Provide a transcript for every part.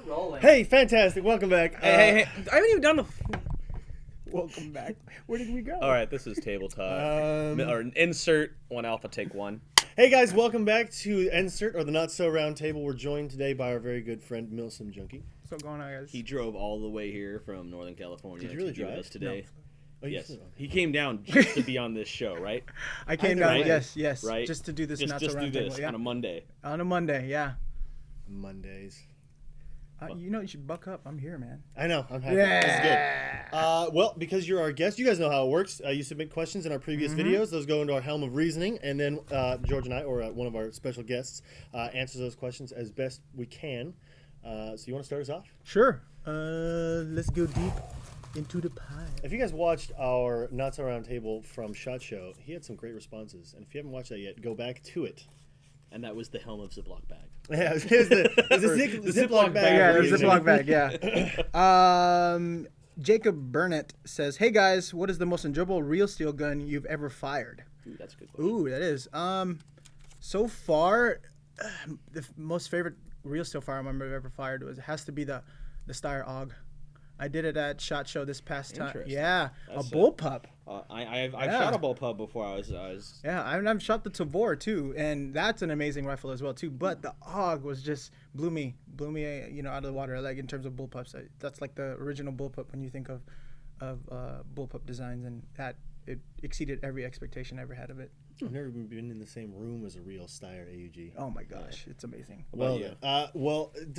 Rolling. Hey, fantastic. Welcome back. Hey, I haven't even done the... Welcome back. Where did we go? All right, this is tabletop. Or insert 1 alpha, take 1. Hey, guys. Welcome back to Insert, or the Not So Round Table. We're joined today by our very good friend, MilSimJunkie. What's going on, guys? He drove all the way here from Northern California Did you really to do drive? us today. No. Oh, Yes, flew. he came down just to be on this show, right? I came down, right? yes. Right? Just to do this Just Not So do Round this Table. Yeah. on a Monday. On a Monday, yeah. Mondays. You know, you should buck up. I'm here, man. I know. I'm happy. Yeah. This is good. Well, because you're our guest, you guys know how it works. You submit questions in our previous videos. Those go into our helm of reasoning, and then George and I, or one of our special guests, answers those questions as best we can. So you want to start us off? Sure. Let's go deep into the pie. If you guys watched our Not So Round Table from SHOT Show, he had some great responses. And if you haven't watched that yet, go back to it. And that was the helm of Ziploc bag. Yeah, it was the Ziploc bag. Yeah, the reasoning. Ziploc bag, yeah. Jacob Burnett says, "Hey guys, what is the most enjoyable real steel gun you've ever fired?" Ooh, that's a good question. Ooh, that is. So far, the most favorite real steel firearm I've ever fired has to be the Steyr AUG. I did it at SHOT Show this past time. Interesting. Yeah, That's a bullpup. I've Yeah. shot a bullpup before. I was Yeah, I've shot the Tavor too, and that's an amazing rifle as well too. But the AUG was just blew me, out of the water. Like in terms of bullpups, that's like the original bullpup when you think of bullpup designs, and that it exceeded every expectation I ever had of it. I've never been in the same room as a real Steyr AUG. Oh my gosh, it's amazing. Well,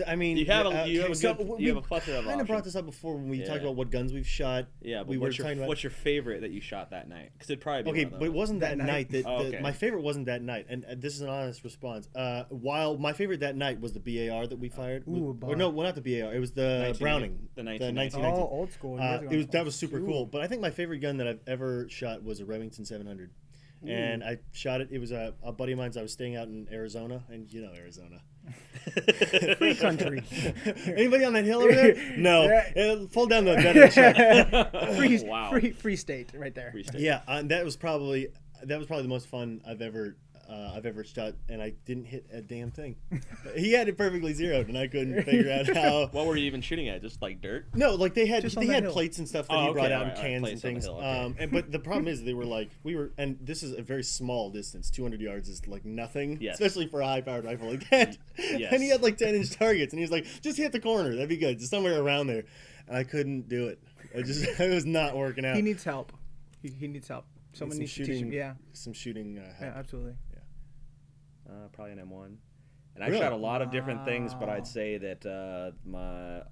I mean, You have a kind plethora of of brought options. this up before when we Yeah. talked about what guns we've shot. Yeah, but we were what's talking about. what's your favorite that you shot that night? Because it'd probably be Okay, one of but it those. wasn't that That night. night? Okay. My favorite wasn't that night, and this is an honest response. While my favorite that night was the BAR that we fired. Ooh, a or bar. no, well, not the BAR. It was the 1990. Browning. The 1990. 1990. Oh, old school. That was super cool. But I think my favorite gun that I've ever shot was a Remington 700. And I shot it. It was a buddy of mine's. I was staying out in Arizona, and you know Arizona. Free country. Anybody on that hill over there? No. Yeah. Fall down the veteran track. Wow. free state right there. Free state. Yeah, that was probably the most fun I've ever shot, and I didn't hit a damn thing. He had it perfectly zeroed, and I couldn't figure out how. What were you even shooting at? Just like dirt? No, like they had Just on that hill. plates and stuff that Oh, he brought okay, out in right, cans and plates on the things. hill, okay. But the problem is and this is a very small distance. 200 yards is like nothing, Yes. especially for a high-powered rifle like that. Yes. And he had like 10-inch targets, and he was like, "Just hit the corner, that'd be good, just somewhere around there." And I couldn't do it. It was not working out. He needs help. He needs help. Someone needs to teach him. Yeah, some shooting. yeah, Help. absolutely. Probably an M1. And I've Really? shot a lot of different things, but I'd say that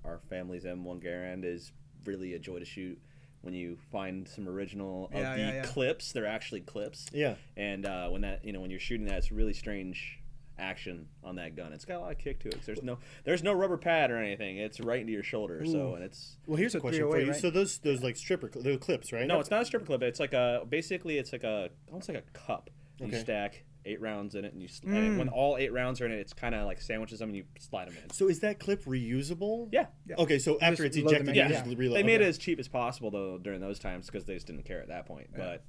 our family's M1 Garand is really a joy to shoot. When you find some original of the clips, they're actually clips. Yeah. And when you're shooting that, it's really strange action on that gun. It's got a lot of kick to it. 'Cause there's no rubber pad or anything. It's right into your shoulder. Ooh. So and it's Well, here's a question for 308, you. right? So those like those clips, right? no, it's not a stripper clip. It's like almost like a cup. You Okay. stack 8 rounds in it, and and when all 8 rounds are in it, it's kind of like sandwiches them, and you slide them in. So is that clip reusable? Yeah. Okay, so after Just it's load ejected, them you in, just reload. They made okay. it as cheap as possible though during those times because they just didn't care at that point. But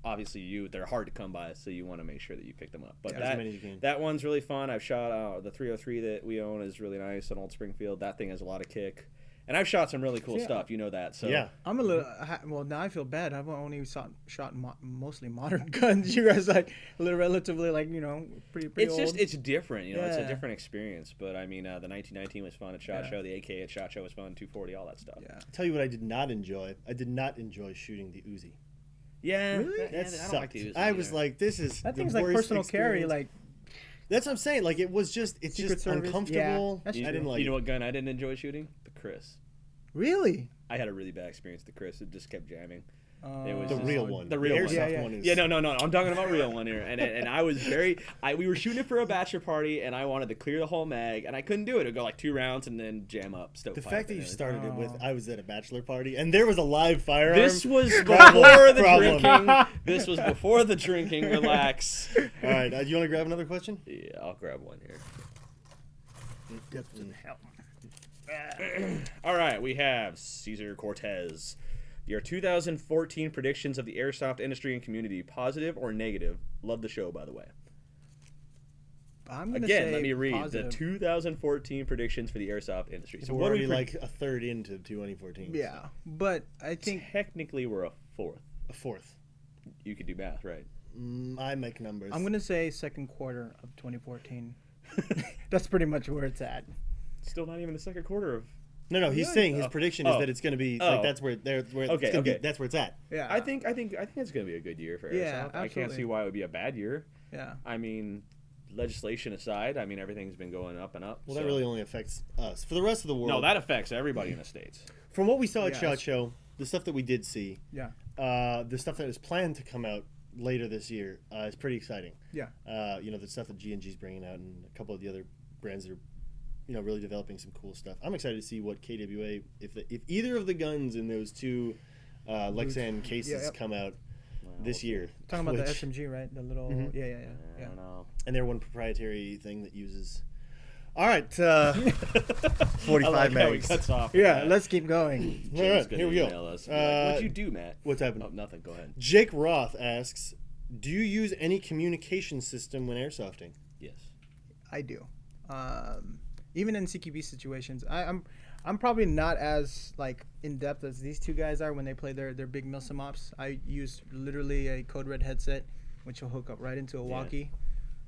obviously, they're hard to come by, so you want to make sure that you pick them up. But as many as you can. that one's really fun. I've shot the 303 that we own is really nice on Old Springfield. That thing has a lot of kick, and I've shot some really cool stuff. You know that. So Yeah. I'm a little. Well, now I feel bad. I've only shot mostly modern guns. You guys like relatively pretty it's old. just it's different. It's a Yeah. different experience. But I mean, the 1919 was fun at SHOT Show. The AK at SHOT Show was fun. 240, all that stuff. Yeah. I'll tell you what I did not enjoy. I did not enjoy shooting the Uzi. Yeah, Really? that That I don't sucked. like to use I it was either. like, this is That the thing's like worst personal carry. experience. Like That's what I'm saying. Like it's Secret just Service. uncomfortable. Yeah, that's I true. didn't like you know it. what gun I didn't enjoy shooting? The Chris. really. I had a really bad experience with the Chris. It just kept jamming. It was The just- real one. the real one. Airsoft one is. Yeah, no. I'm talking about real one here. And I was we were shooting it for a bachelor party, and I wanted to clear the whole mag, and I couldn't do it. It'd go like 2 rounds and then jam up. The fact that you started it with, I was at a bachelor party, and there was a live firearm. This was Problem. before the Problem. drinking. This was before the drinking. Relax. All right, do you want to grab another question? Yeah, I'll grab one here. Help. All right, we have Cesar Cortez. Your 2014 predictions of the airsoft industry and community, positive or negative? Love the show, by the way. I'm gonna Again, say let me read positive. the 2014 predictions for the airsoft industry. So So we're what are already we like a third into 2014. Yeah, but I think technically we're a fourth. A fourth. You could do math, right? I make numbers. I'm gonna say second quarter of 2014. That's pretty much where it's at. Still not even the second quarter of. No, he's saying his prediction is that it's going to be like that's where it's gonna be, that's where it's at. Yeah, I think it's going to be a good year for airsoft. Yeah, I can't see why it would be a bad year. Yeah, I mean, legislation aside, I mean everything's been going up and up. Well, that really only affects us. For the rest of the world, no, that affects everybody in the States. From what we saw at Yeah, SHOT Show, the stuff that we did see, yeah, the stuff that is planned to come out later this year is pretty exciting. yeah. The stuff that G&G's bringing out and a couple of the other brands that are, really developing some cool stuff. I'm excited to see what KWA, if either of the guns in those two Lexan cases come out this year. Talking about the SMG, right? The little, yeah. I don't know. And their one proprietary thing that uses. All right, 45 I like how he megs. cuts off. Yeah, let's keep going. All right, here we go. What'd you do, Matt? What's happening? Oh, nothing. Go ahead. Jake Roth asks, do you use any communication system when airsofting? Yes. I do. Even in CQB situations, I'm probably not as like in depth as these two guys are when they play their big Milsim ops. I use literally a Code Red headset, which will hook up right into a walkie,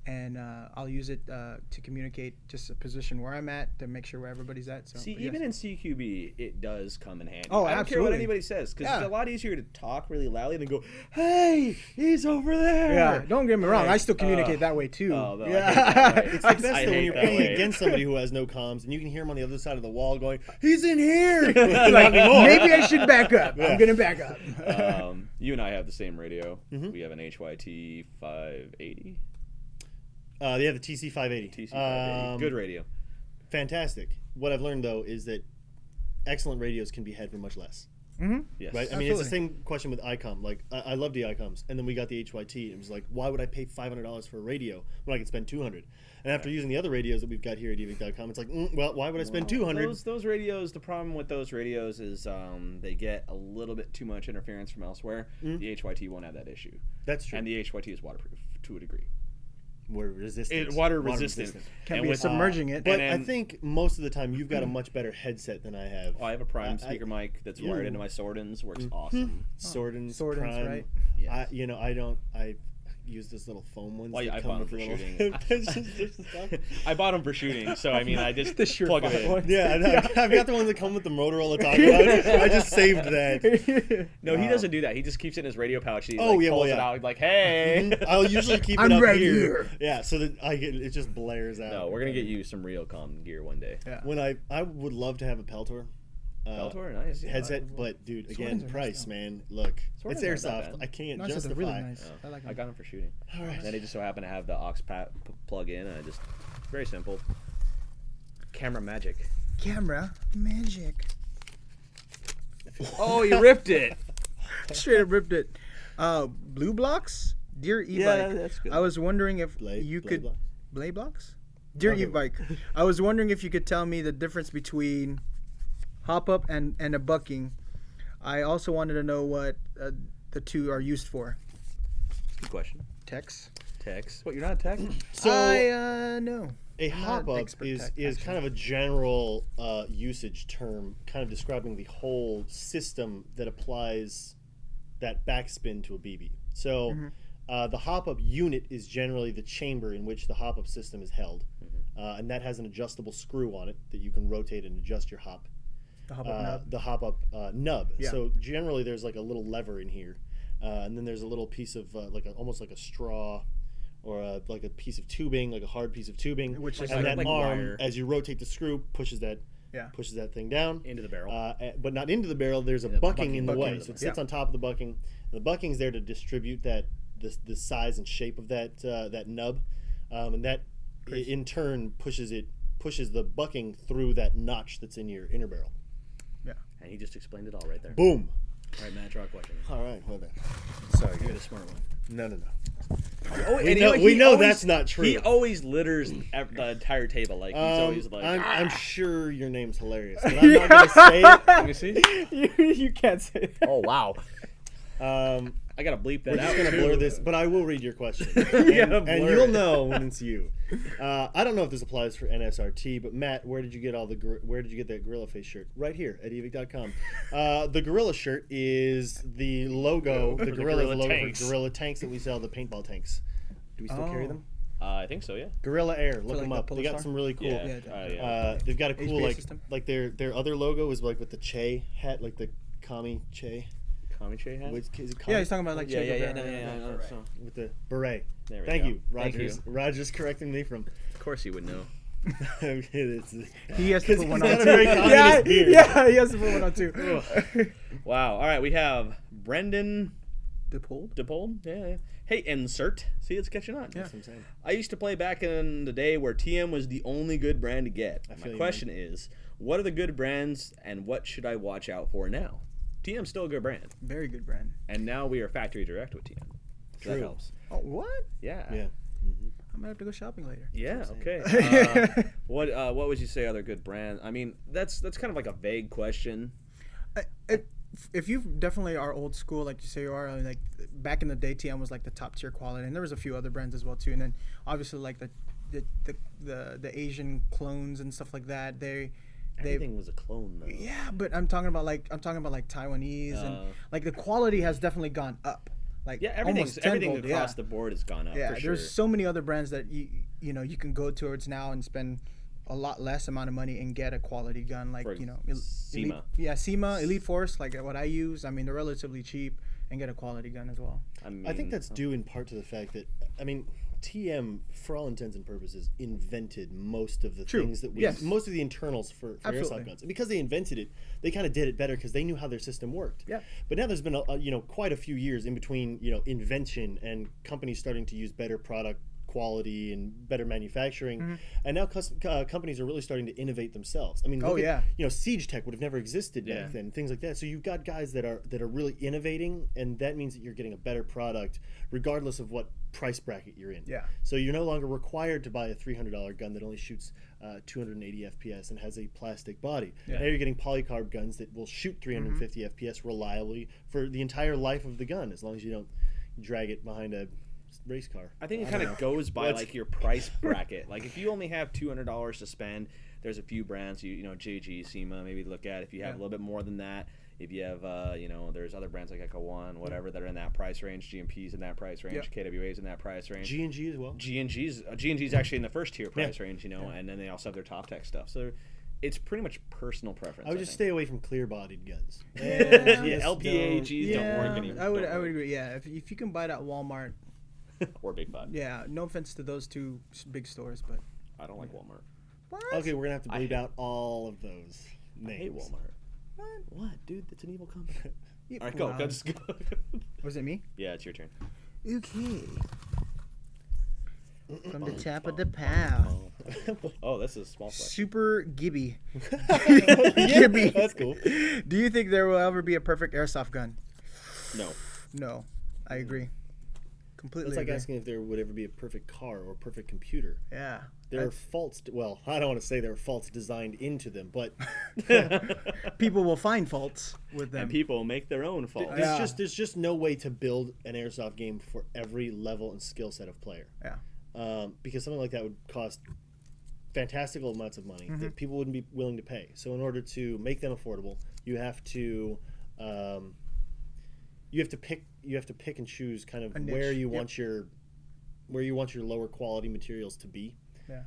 and I'll use it to communicate just a position where I'm at to make sure where everybody's at. So, See, even in CQB, it does come in handy. Oh, I don't care what absolutely. anybody says, because Yeah. it's a lot easier to talk really loudly than go, "Hey, he's over there." yeah, don't get me wrong. I still communicate that way too. Oh, no, I yeah, hate that way. It's the best I though when hate you're that playing way. against somebody who has no comms and you can hear him on the other side of the wall going, "He's in here." like, maybe I should back up. I'm gonna back up. You and I have the same radio. We have an HYT 580. They have the TC 580. TC 580. Good radio. Fantastic. What I've learned though is that excellent radios can be had for much less. Yes. Right? I mean, it's the same question with ICOM. Like, I love the ICOMs, and then we got the HYT. And it was like, why would I pay $500 for a radio when I could spend $200? And after using the other radios that we've got here at Evike.com, it's like, well, why would I spend $200? Those radios. The problem with those radios is they get a little bit too much interference from elsewhere. The HYT won't have that issue. That's true. And the HYT is waterproof to a degree. Water resistant. Water resistant. Can't And be with- submerging it. But And I think most of the time you've got a much better headset than I have. I have a Prime speaker mic that's wired into my Sordins. Works awesome. Sordins, Sordins, Prime. right? Yes. I use those little foam ones. Well, that I come bought with them for little shooting. pinches and stuff. I bought them for shooting, so I mean, I just The plug them surefire in. one. Yeah, I know. I've got the ones that come with the Motorola talk about. I just saved that. No, he doesn't do that. He just keeps it in his radio pouch. He Oh, yeah, well, pulls it yeah. out like, hey. I'll usually keep it I'm up right here. here. Yeah, so that it just blares out. No, we're gonna get you some real comm gear one day. Yeah. When I would love to have a Peltor Peltor, nice. headset, but dude, again, Swordins are nice, price, though. man. Look, Swordins it's aren't that airsoft. bad. I can't No, it's just justify. really nice. I like I them. got them for shooting. All right. And then they just so happen to have the aux plug in, and I just very simple. Camera magic. Camera magic. Oh, you ripped it. Straight up ripped it. Blue blocks, dear Evike. Yeah, that's good. I was wondering if Blade- you blade could blocks? blade blocks. Dear Okay. Evike, I was wondering if you could tell me the difference between Hopup and a bucking. I also wanted to know what the two are used for. Good question. Techs. Text. What, you're not a tech? So I no. a I'm not an hop-up expert is tech, is actually. kind of a general usage term, kind of describing the whole system that applies that backspin to a BB. So the hop-up unit is generally the chamber in which the hop-up system is held, and that has an adjustable screw on it that you can rotate and adjust your hop. The Hopup nub. The hop-up nub. Yeah. So generally there's like a little lever in here, and then there's a little piece of almost like a straw or like a piece of tubing, like a hard piece of tubing, Which is and like that arm, wire. as you rotate the screw, pushes that thing down Into the barrel. but not into the barrel. There's a the bucking in the bucking way, in the so it way. sits Yeah. on top of the bucking. And the bucking's there to distribute the size and shape of that nub, and that in turn pushes the bucking through that notch that's in your inner barrel. And he just explained it all right there. Boom. All right, Matt, draw a question. All right, well then. Sorry, You're the smart one. no. Oh, We know that's not true. He always litters the entire table. Like he's always like. I'm sure your name's hilarious, but I'm not gonna say it. Let me see. you can't say that. Oh wow. I gotta bleep that We're just out. gonna too. blur this, but I will read your question, Yeah, and blur you'll it. know when it's you. I don't know if this applies for NSRT, but Matt, where did you get that gorilla face shirt? Right here at Evike.com. The gorilla shirt is the logo, the gorilla gorilla logo tanks. for gorilla tanks that we sell, the paintball tanks. Do we still carry them? I think so. Yeah. Gorilla Air, look like them the up. They got Polestar? some really cool. Yeah. They've got a cool HPA system? like their other logo is like with the Che hat, like the Kami Che. Kamiche hat. Is it Yeah, he's talking about like Yeah, Che yeah, Guevara. yeah, no, so. with the beret. There we Thank go. you, Thank Rogers. you. Rogers correcting me from. Of course you would know. He has to put one on not a too. very Yeah, communist beard. yeah, he has to put one on too. Wow. All right, we have Brendan DePold? DePold. Yeah. Hey, insert. See, it's catching on. Yeah. That's what I'm saying. I used to play back in the day where TM was the only good brand to get. feel My you, question is, what are the good brands and what should I watch out for now? TM's still a good brand, Very good brand. and now we are factory direct with TM. So that True. helps. Oh, what? Yeah. Yeah. I might have to go shopping later. Yeah. That's what Okay. What would you say other good brands? I mean, that's kind of like a vague question. If you definitely are old school, like you say you are, like back in the day, TM was like the top tier quality, and there was a few other brands as well too. And then obviously like the Asian clones and stuff like that. Everything was a clone, though. Yeah, but I'm talking about like Taiwanese and like the quality has definitely gone up. Like Yeah, almost everything tenfold, across the board has gone up. Yeah, for sure. there's so many other brands that you know you can go towards now and spend a lot less amount of money and get a quality gun like For SEMA. SEMA, Elite Force, like what I use. I mean, they're relatively cheap and get a quality gun as well. I think that's due in part to the fact that TM, for all intents and purposes, invented most of the things that most of the internals for airsoft guns. And because they invented it, they kind of did it better because they knew how their system worked. Yeah. But now there's been quite a few years in between invention and companies starting to use better product quality and better manufacturing, and now companies are really starting to innovate themselves. I mean, look at, Siege Tech would have never existed back then, things like that. So you've got guys that are really innovating, and that means that you're getting a better product regardless of what price bracket you're in. Yeah. So you're no longer required to buy a $300 gun that only shoots 280 FPS and has a plastic body. Yeah. Now you're getting polycarb guns that will shoot 350 FPS reliably for the entire life of the gun, as long as you don't drag it behind a race car. I think it kind of goes by like your price bracket. Like if you only have $200 to spend, there's a few brands JG, SEMA, maybe look at. If you have a little bit more than that, if you have there's other brands like Echo One, whatever, that are in that price range. GMP's in that price range. KWA's in that price range. G&G as well. G&G's actually in the first tier price range, and then they also have their top tech stuff. So it's pretty much personal preference. I would just stay away from clear-bodied guns. LPAGs don't work anymore. I would agree. Yeah, if you can buy it at Walmart or Big Five. Yeah, no offense to those two big stores, but I don't like Walmart. what? Okay, we're gonna have to bleed out all of those names. I hate Walmart. What, dude? That's an evil company. Yeah, All right, go. well, Just go. Was it me? Yeah, it's your turn. Okay. From the top of the pile. Oh, this is a small flesh. Super Gibby. Gibby. That's cool. Do you think there will ever be a perfect airsoft gun? No. No, I agree. Completely. It's like agree. asking if there would ever be a perfect car or a perfect computer. Yeah. There are faults. Well, I don't want to say there are faults designed into them, but People will find faults with them. And people make their own faults. Yeah. there's just no way to build an airsoft game for every level and skill set of player. Yeah. Because something like that would cost fantastical amounts of money that people wouldn't be willing to pay. So in order to make them affordable, you have to pick and choose kind of A niche. where you want your lower quality materials to be. Yeah.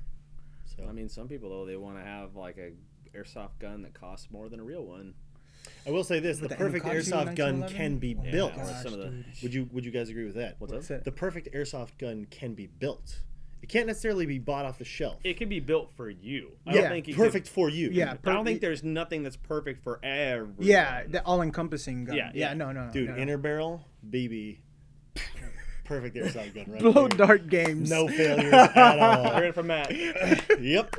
So I mean, some people, though, they want to have like a airsoft gun that costs more than a real one. I will say this: the the perfect Kamikaze airsoft gun 1911? can be Yeah, built. or some of the. Would you guys agree with that? What's That's up? it. The perfect airsoft gun can be built. It can't necessarily be bought off the shelf. It can be built for you. I Yeah, don't think it Perfect for you. Yeah. I don't think there's nothing that's perfect for everyone. Yeah, the all-encompancing gun. Yeah, Yeah. yeah. No. Dude, no. inner barrel, BB. Perfect airsoft gun, right? Blow there. dart games. No failures at all. Heard it from Matt. Yep.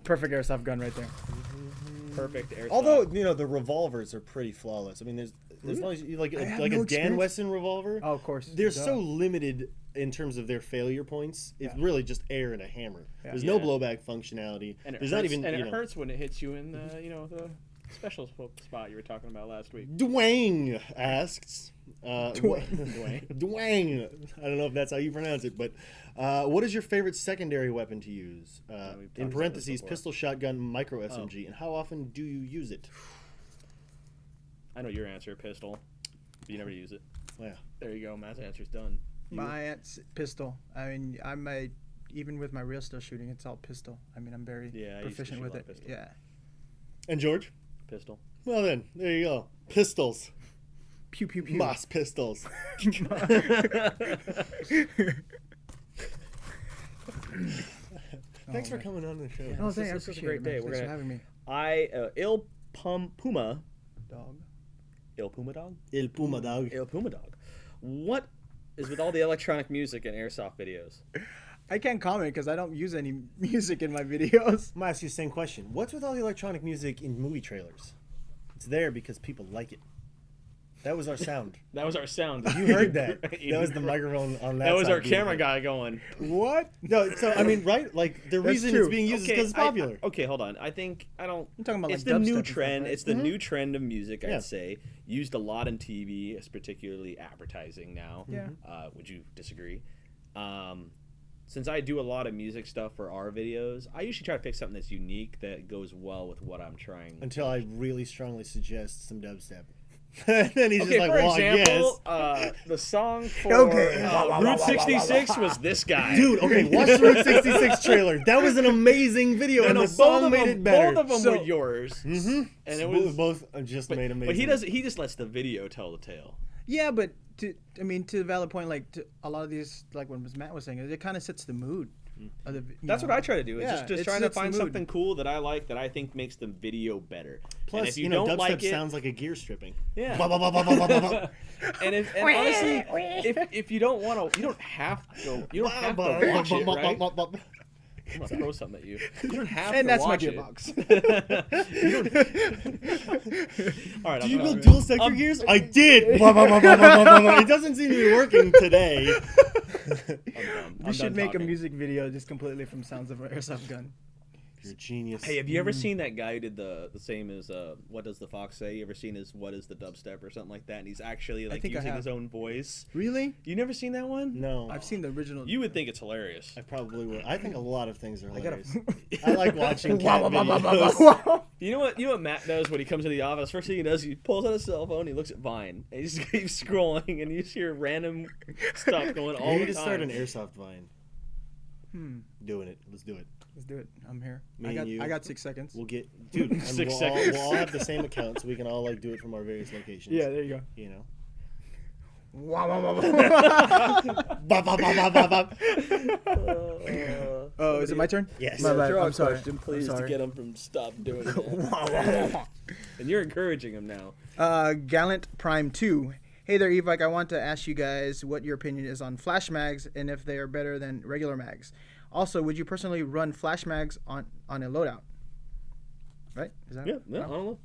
Perfect airsoft gun right there. Perfect airsoft. Although the revolvers are pretty flawless. I mean, there's as long as you like have a no Dan experience. Wesson revolver. Oh, of course. They're Duh. so limited in terms of their failure points. It's really just air and a hammer. There's no Yeah. blowback functionality. and it There's hurts, not even and it hurts when it hits you in the special spot you were talking about last week. Dwayne asks. Dwayne. Dwayne. I don't know if that's how you pronounce it, but what is your favorite secondary weapon to use? In parentheses, pistol, shotgun, micro SMG, and how often do you use it? I know your answer, pistol. But you never use it. Yeah. There you go. Matt's answer's done. My aunt's pistol. I mean, even with my real steel shooting, it's all pistol. I mean, I'm very proficient with it. Yeah. And George? Pistol. Well then, there you go. Pistols. Pew pew pew. Moss pistols. Thanks for coming on the show. Oh, thanks. This is a great day. Thanks for having me. Puma Dog. Il Puma Dog. Il Puma Dog. Il Puma Dog. What is with all the electronic music and airsoft videos? I can't comment because I don't use any music in my videos. I'm gonna ask you the same question. What's with all the electronic music in movie trailers? It's there because people like it. That was our sound. That was our sound. You heard that. That was the microphone on that. That was side our camera guy going. What? No, so I mean, right? Like the reason true. it's being used is because it's popular. Okay, hold on. I don't. I'm talking about It's like the new dubstep and trend. stuff, right? It's the new trend of music. Yeah. I'd say used a lot in TV, it's particularly advertising now. Yeah. Would you disagree? Since I do a lot of music stuff for our videos, I usually try to pick something that's unique that goes well with what I'm trying. Until I really strongly suggest some dubstep. And then he's Okay, just like, for well, example, yes. the song for Okay. Route 66 was this guy. Dude, okay, watch the Route 66 trailer. That was an amazing video, and the song made it better. Both of them were yours. Mm-hmm. And it was both just made amazing. But he just lets the video tell the tale. Yeah, but to the valid point, like a lot of these, like what Matt was saying, it kind of sets the mood. Of the, That's what I try to do. It's just trying to sets the find mood. something cool that I like that I think makes the video better. Plus, and if you know, don't dubstep like it, sounds like a gear stripping. Yeah. Ba, ba, ba, ba, ba, ba, ba, ba. and honestly, if you don't want to, you don't have to watch it, right? I'm gonna throw something at you. You don't have And to that's my watch it. gearbox. All right. Do you build dual sector gears? I did. Ba, ba, ba, ba, ba, ba, ba. It doesn't seem to be working today. We should make a music video just completely from sounds of an airsoft gun. You're a genius. Hey, have you ever seen that guy who did the same as What Does the Fox Say? You ever seen his What Is the Dubstep or something like that? And he's actually like using his own voice. Really? You never seen that one? No. I've seen the original. You would think it's hilarious. I probably would. I think a lot of things are hilarious. I like watching cat videos. You know what Matt does when he comes to the office? First thing he does, he pulls out his cell phone, he looks at Vine, and he just keeps scrolling, and you just hear random stuff going all the We need time. to start an airsoft Vine. Doing it. Let's do it. Let's do it. I'm here. Me and you. I got 6 seconds. We'll get, dude. And 6 we'll seconds. all have the same account, so we can all like do it from our various locations. Yeah, there you go. You know. Wow, wow, wow, Ba, ba, ba, ba, ba, ba. Oh, is it my turn? Yes. My bad. Throw I'm a sorry. question, please, I'm to sorry. get him from stop doing it. And you're encouraging him now. Gallant Prime 2. Hey there, Evike. I want to ask you guys what your opinion is on flash mags and if they are better than regular mags. Also, would you personally run flash mags on a loadout? Right? Is that Yeah, I don't know.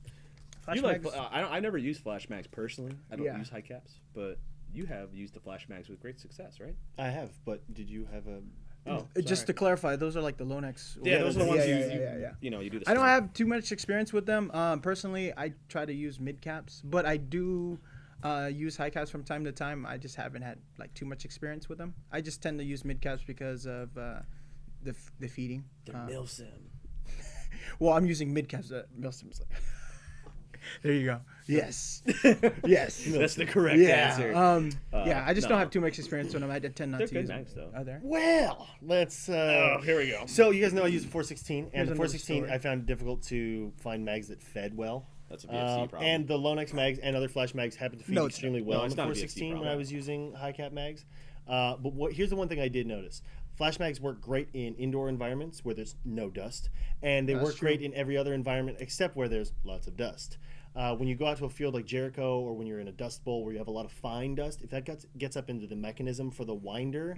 Flash You like? mags? I never use flash mags personally. I don't Yeah. use high caps, but you have used the flash mags with great success, right? I have, but did you have a? Oh, Just to clarify, those are like the Lonex. yeah, those are the ones Yeah. you know you do. The I don't string. have too much experience with them. Personally, I try to use mid caps, but I do use high caps from time to time. I just haven't had like too much experience with them. I just tend to use mid caps because of the feeding. They're Milsim. Well, I'm using mid caps. Milsim's like. There you go. Yes. Yes. That's the correct Yeah. answer. I just no. don't have too much experience with them. I tend not They're to good use mags, them. though. Are there? Well, let's. Here we go. So you guys know I use a 416, and Here's the another 416 story. I found it difficult to find mags that fed well. That's a VFC problem. And the Lonex mags and other flash mags happen to feed No, it's extremely not. well No, on it's the not a VFC 416 when I problem. was using high cap mags. But here's the one thing I did notice. Flash mags work great in indoor environments where there's no dust, and they That's work true. great in every other environment except where there's lots of dust. When you go out to a field like Jericho, or when you're in a dust bowl where you have a lot of fine dust, if that gets up into the mechanism for the winder,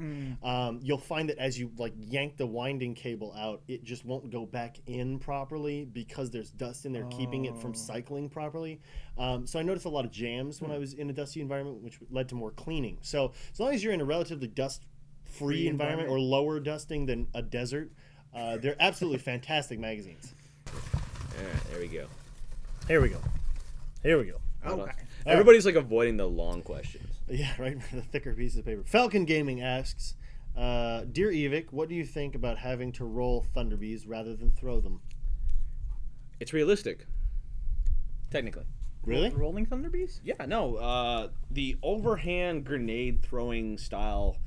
you'll find that as you like yank the winding cable out, it just won't go back in properly because there's dust in there keeping it from cycling properly. So I noticed a lot of jams when I was in a dusty environment, which led to more cleaning. So as long as you're in a relatively dust-free environment or lower dusting than a desert, they're absolutely fantastic magazines. All right, there we go. Here we go. Okay. Everybody's like avoiding the long questions. Yeah, right. The thicker piece of paper. Falcon Gaming asks, Dear Evike, what do you think about having to roll Thunderbees rather than throw them? It's realistic, technically. Really? Rolling Thunderbees? Yeah, no. The overhand grenade throwing style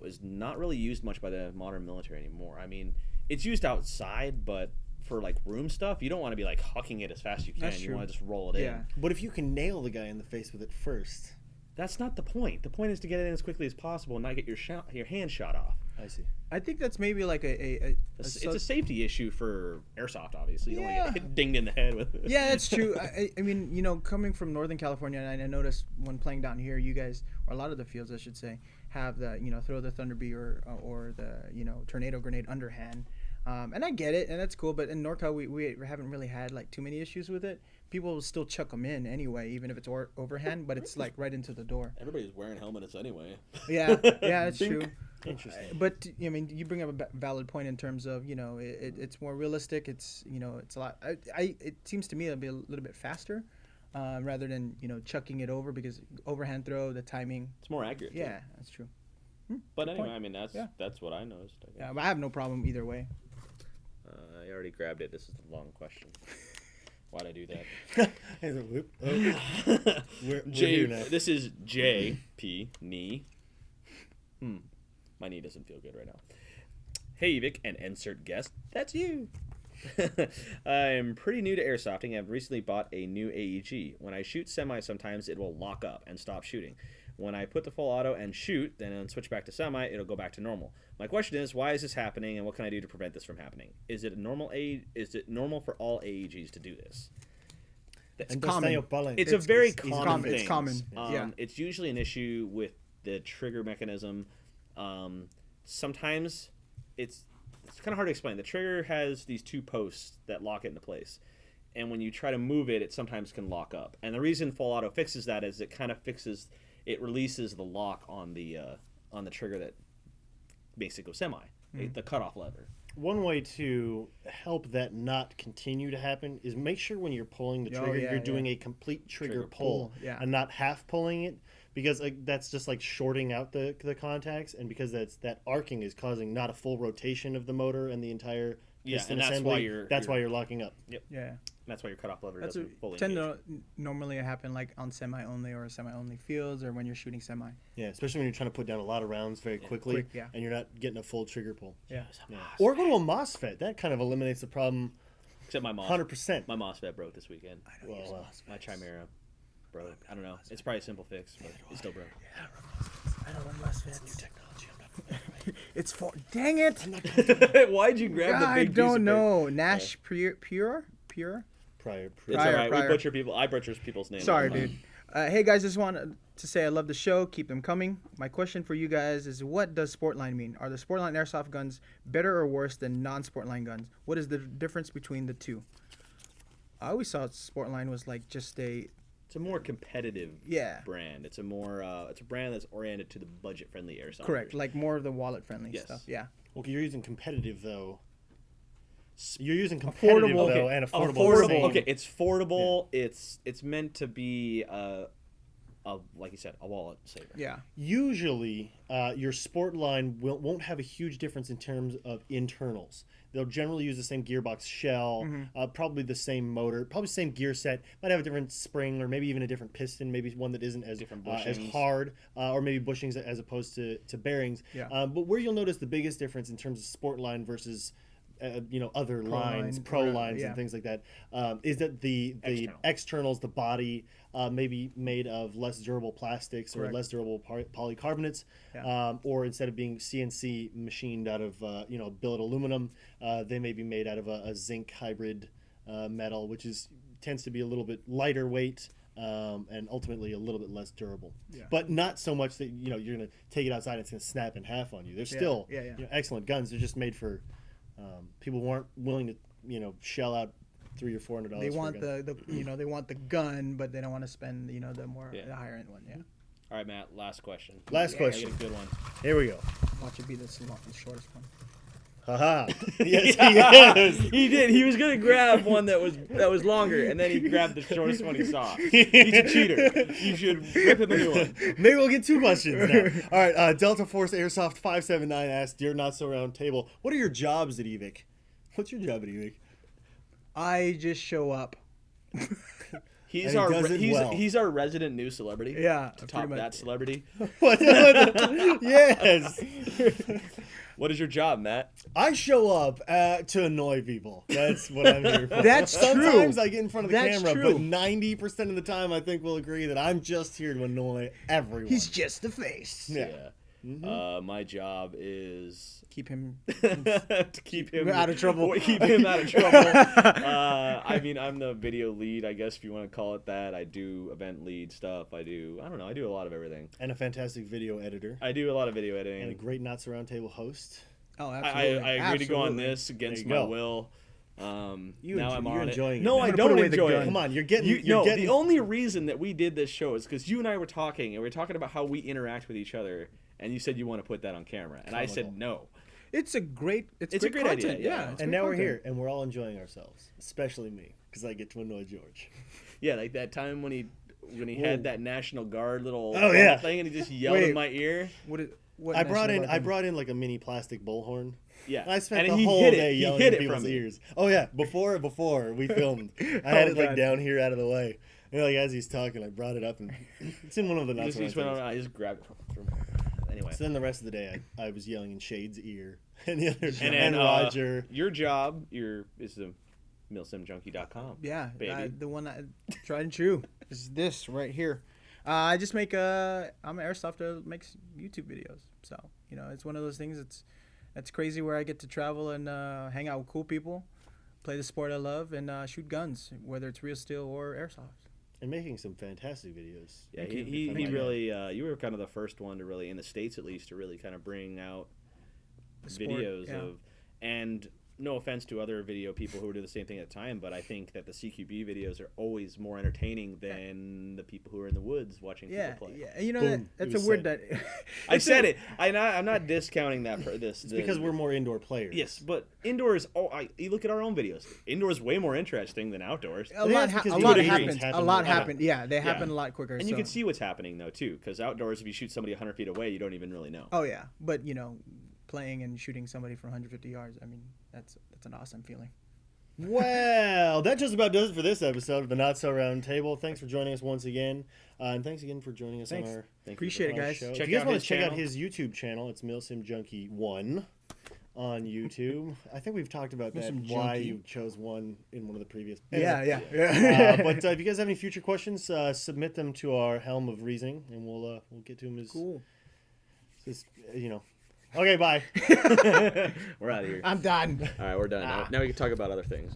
was not really used much by the modern military anymore. I mean, it's used outside, but for like room stuff, you don't want to be like hucking it as fast as you can. That's you true. want to just roll it in. But if you can nail the guy in the face with it first. That's not the point. The point is to get it in as quickly as possible and not get your hand shot off. I see. I think that's maybe like It's a safety issue for airsoft, obviously. You don't want to get dinged in the head with it. Yeah, that's true. I mean, you know, coming from Northern California, and I noticed when playing down here, you guys, or a lot of the fields, I should say, have the, you know, throw the Thunderbee or the, you know, tornado grenade underhand. And I get it, and that's cool. But in NorCal, we haven't really had like too many issues with it. People will still chuck them in anyway, even if it's overhand. But it's like right into the door. Everybody's wearing helmets anyway. Yeah, that's true. Interesting. But I mean, you bring up a valid point in terms of, you know, it's more realistic. It's, you know, it's a lot. It seems to me it'll be a little bit faster, rather than, you know, chucking it over, because overhand throw, the timing. It's more accurate. Yeah, too. that's true. But anyway, point. I mean, that's what I noticed. I guess. Yeah, but I have no problem either way. I already grabbed it. This is the long question. Why'd I do that? We're here now. This is JP knee. My knee doesn't feel good right now. Hey, Evike, and insert guest. That's you. I'm pretty new to airsofting. I've recently bought a new AEG. When I shoot semi, sometimes it will lock up and stop shooting. When I put the full auto and shoot, then switch back to semi, it'll go back to normal. My question is, why is this happening, and what can I do to prevent this from happening? Is it normal for all AEGs to do this? It's common. It's a very common thing. It's common. Yeah. It's usually an issue with the trigger mechanism. Sometimes it's kind of hard to explain. The trigger has these two posts that lock it into place. And when you try to move it, it sometimes can lock up. And the reason full auto fixes that is it releases the lock on the trigger that makes it go semi, the cutoff lever. One way to help that not continue to happen is make sure when you're pulling the trigger, you're doing a complete trigger pull and not half pulling it, because that's just like shorting out the contacts, and because that arcing is causing not a full rotation of the motor and the entire piston assembly. That's why you're locking up. Yep. Yeah. And that's why your cutoff lever doesn't fully tend engage. to normally happen like on semi-only or semi-only fields, or when you're shooting semi. Yeah, especially when you're trying to put down a lot of rounds very quickly, and you're not getting a full trigger pull. Yeah. Or go to a MOSFET. That kind of eliminates the problem. Except my 100%. My MOSFET broke this weekend. My Chimera broke. I don't know. It's probably a simple fix, but it still broke. I don't want MOSFETs. New technology. It's for. Dang it! Why'd you grab the big I piece don't of know. paper? Nash Pure. Prior. It's all right. Prior. I butcher people's names. Sorry, dude. Hey guys, just wanted to say I love the show. Keep them coming. My question for you guys is, what does Sportline mean? Are the Sportline airsoft guns better or worse than non-Sportline guns? What is the difference between the two? I always thought Sportline was like just a. It's a more competitive brand. It's a more it's a brand that's oriented to the budget-friendly airsoft. Correct, like more of the wallet-friendly stuff. Yeah. Okay, you're using competitive though. You're using competitive though, and affordable. Okay, it's affordable. Yeah. It's meant to be like you said, a wallet saver. Yeah. Usually, your Sportline won't have a huge difference in terms of internals. They'll generally use the same gearbox shell, probably the same motor, probably the same gear set. Might have a different spring, or maybe even a different piston, maybe one that isn't as hard, or maybe bushings as opposed to bearings. Yeah. But where you'll notice the biggest difference in terms of Sportline versus other lines, pro lines, and things like that, is that the externals, the body, may be made of less durable plastics or less durable polycarbonates, or instead of being CNC machined out of billet aluminum, they may be made out of a zinc hybrid metal, which tends to be a little bit lighter weight. And ultimately a little bit less durable, but not so much that you're going to take it outside and it's going to snap in half on you. They're still excellent guns. They're just made for people who aren't willing to shell out $300 or $400. They want they want the gun, but they don't want to spend the the higher end one. Yeah. All right, Matt. Last question. Last question. I get a good one. Here we go. Watch it be the shortest one. Haha. Yes, he is. He did. He was gonna grab one that was longer, and then he grabbed the shortest one he saw. He's a cheater. You should rip him a new one. Maybe we'll get 2 questions now. All right. Delta Force Airsoft 579 asks, "Dear Not So Round Table, what are your jobs at Evike? What's your job at Evike?" I just show up. He's And our he does it well. he's our resident new celebrity. Yeah, To top pretty that much. celebrity. Yes. What is your job, Matt? I show up to annoy people. That's what I'm here for. That's Sometimes true. I get in front of the That's camera, true. but 90% of the time I think we'll agree that I'm just here to annoy everyone. He's just the face. Yeah. My job is Keep him. to keep him Out of trouble. Keep him out of trouble. I mean, I'm the video lead, I guess, if you want to call it that. I do event lead stuff. I do a lot of everything. And a fantastic video editor. I do a lot of video editing. And a great Not So Round Table host. Oh, absolutely. I agree to go on this against There you my go. will. Now You're I'm on it. enjoying it. No, I'm I gonna don't put away the enjoy gun. it. Come on, you're getting. The only reason that we did this show is because you and I were talking, and we were talking about how we interact with each other, and you said you want to put that on camera, and I said no. It's a great. It's a great content. idea, yeah. It's And great now we're content. here, and we're all enjoying ourselves, especially me, because I get to annoy George. Yeah, like that time when he had that National Guard little thing, and he just yelled in my ear. What I brought national in like a mini plastic bullhorn. Yeah, I spent and the he whole hid day it. yelling He hid in it people's from me. ears. Oh yeah, before we filmed, I had it like God. down here out of the way. And like as he's talking, I brought it up, and it's in one of the He Not just, So he just Round went tables. on. I just grabbed it from. Anyway, So then the rest of the day, I was yelling in Shade's ear, and the other and then Roger. your job, is the MilSimJunkie.com. Yeah, baby. the one I tried and true is this right here. I just make I'm an Airsoft that makes YouTube videos. So it's one of those things. It's crazy where I get to travel and hang out with cool people, play the sport I love, and shoot guns, whether it's real steel or airsoft. And making some fantastic videos. Yeah, Thank you. he really you were kind of the first one to really, in the States at least, to really kind of bring out The sport, videos yeah. of, and no offense to other video people who do the same thing at the time, but I think that the CQB videos are always more entertaining than the people who are in the woods watching Yeah, people play. yeah. Boom. That's It a was word said. that. I said it. I'm not discounting that for this. It's because we're more indoor players. Yes, but indoors. You look at our own videos. Indoors way more interesting than outdoors. A lot, because a the lot things happens. happen A lot more. happened. Yeah, they happen a lot quicker. And you can see what's happening though too, because outdoors, if you shoot somebody 100 feet away, you don't even really know. Oh yeah, but playing and shooting somebody from 150 yards. I mean, that's an awesome feeling. Well, that just about does it for this episode of the Not So Round Table. Thanks for joining us once again. And thanks again for joining us Thanks. on our Appreciate it, on our guys. show. Check if you guys out want his to check out channel. his YouTube channel, it's MilSimJunkie1 on YouTube. I think we've talked about that, why MilSimJunkie. you chose one in one of the previous. Yeah. But if you guys have any future questions, submit them to our Helm of Reasoning, and we'll get to them as Cool. Okay, bye. We're out of here. I'm done. All right, we're done. Now we can talk about other things.